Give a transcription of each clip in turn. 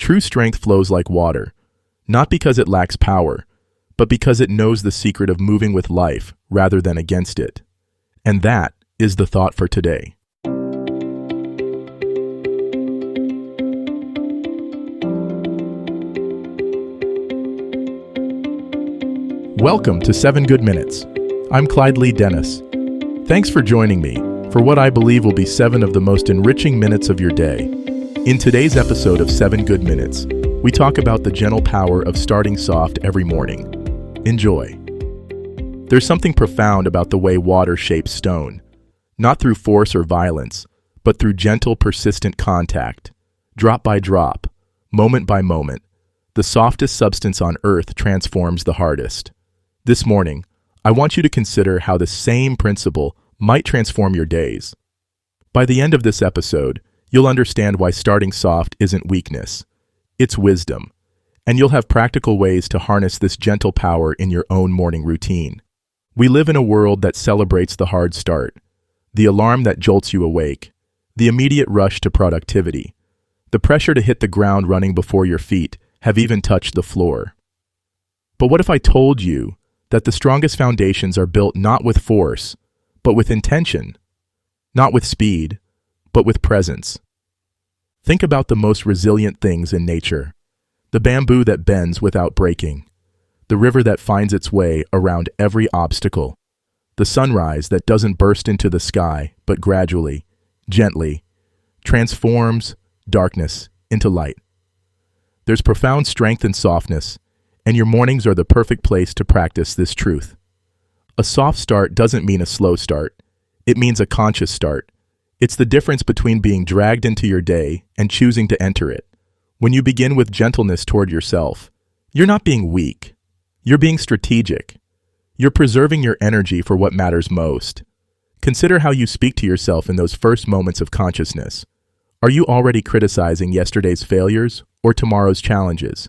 True strength flows like water, not because it lacks power, but because it knows the secret of moving with life rather than against it. And that is the thought for today. Welcome to 7 Good Minutes. I'm Clyde Lee Dennis. Thanks for joining me for what I believe will be 7 of the most enriching minutes of your day. In today's episode of 7 Good Minutes, we talk about the gentle power of starting soft every morning. Enjoy. There's something profound about the way water shapes stone, not through force or violence, but through gentle, persistent contact. Drop by drop, moment by moment, the softest substance on earth transforms the hardest. This morning, I want you to consider how the same principle might transform your days. By the end of this episode, you'll understand why starting soft isn't weakness. It's wisdom, and you'll have practical ways to harness this gentle power in your own morning routine. We live in a world that celebrates the hard start, the alarm that jolts you awake, the immediate rush to productivity, the pressure to hit the ground running before your feet have even touched the floor. But what if I told you that the strongest foundations are built not with force, but with intention, not with speed, but with presence? Think about the most resilient things in nature: the bamboo that bends without breaking, the river that finds its way around every obstacle, the sunrise that doesn't burst into the sky, but gradually, gently, transforms darkness into light. There's profound strength in softness, and your mornings are the perfect place to practice this truth. A soft start doesn't mean a slow start. It means a conscious start. It's the difference between being dragged into your day and choosing to enter it. When you begin with gentleness toward yourself, you're not being weak. You're being strategic. You're preserving your energy for what matters most. Consider how you speak to yourself in those first moments of consciousness. Are you already criticizing yesterday's failures or tomorrow's challenges?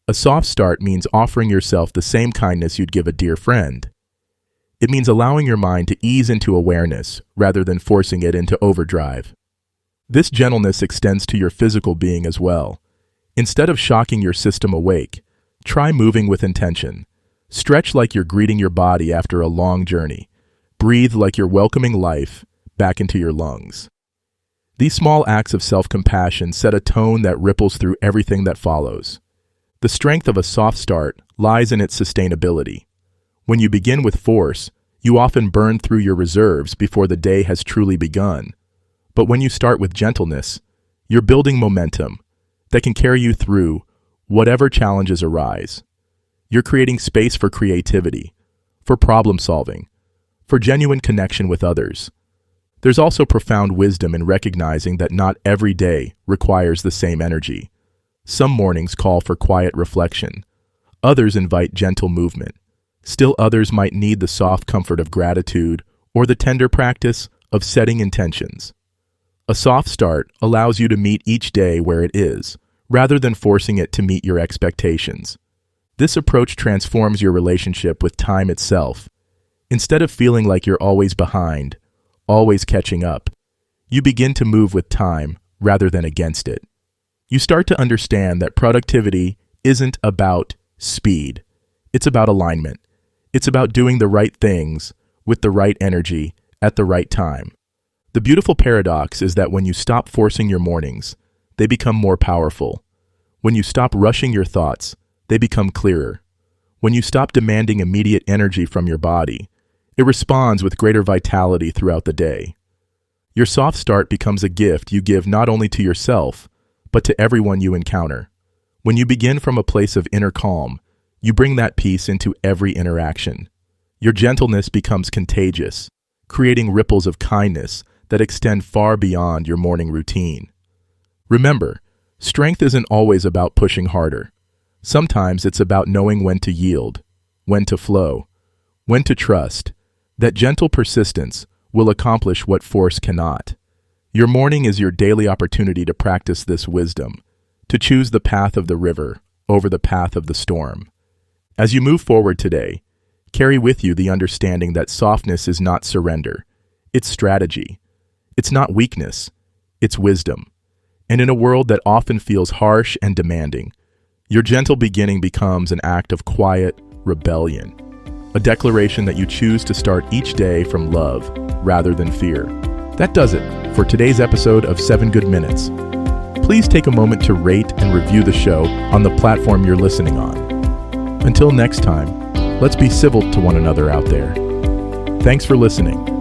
A soft start means offering yourself the same kindness you'd give a dear friend. It means allowing your mind to ease into awareness rather than forcing it into overdrive. This gentleness extends to your physical being as well. Instead of shocking your system awake, try moving with intention. Stretch like you're greeting your body after a long journey. Breathe like you're welcoming life back into your lungs. These small acts of self-compassion set a tone that ripples through everything that follows. The strength of a soft start lies in its sustainability. When you begin with force, you often burn through your reserves before the day has truly begun. But when you start with gentleness, you're building momentum that can carry you through whatever challenges arise. You're creating space for creativity, for problem solving, for genuine connection with others. There's also profound wisdom in recognizing that not every day requires the same energy. Some mornings call for quiet reflection. Others invite gentle movement. Still others might need the soft comfort of gratitude or the tender practice of setting intentions. A soft start allows you to meet each day where it is, rather than forcing it to meet your expectations. This approach transforms your relationship with time itself. Instead of feeling like you're always behind, always catching up, you begin to move with time rather than against it. You start to understand that productivity isn't about speed. It's about alignment. It's about doing the right things with the right energy at the right time. The beautiful paradox is that when you stop forcing your mornings, they become more powerful. When you stop rushing your thoughts, they become clearer. When you stop demanding immediate energy from your body, it responds with greater vitality throughout the day. Your soft start becomes a gift you give not only to yourself, but to everyone you encounter. When you begin from a place of inner calm, you bring that peace into every interaction. Your gentleness becomes contagious, creating ripples of kindness that extend far beyond your morning routine. Remember, strength isn't always about pushing harder. Sometimes it's about knowing when to yield, when to flow, when to trust. That gentle persistence will accomplish what force cannot. Your morning is your daily opportunity to practice this wisdom, to choose the path of the river over the path of the storm. As you move forward today, carry with you the understanding that softness is not surrender. It's strategy. It's not weakness. It's wisdom. And in a world that often feels harsh and demanding, your gentle beginning becomes an act of quiet rebellion, a declaration that you choose to start each day from love rather than fear. That does it for today's episode of 7 Good Minutes. Please take a moment to rate and review the show on the platform you're listening on. Until next time, let's be civil to one another out there. Thanks for listening.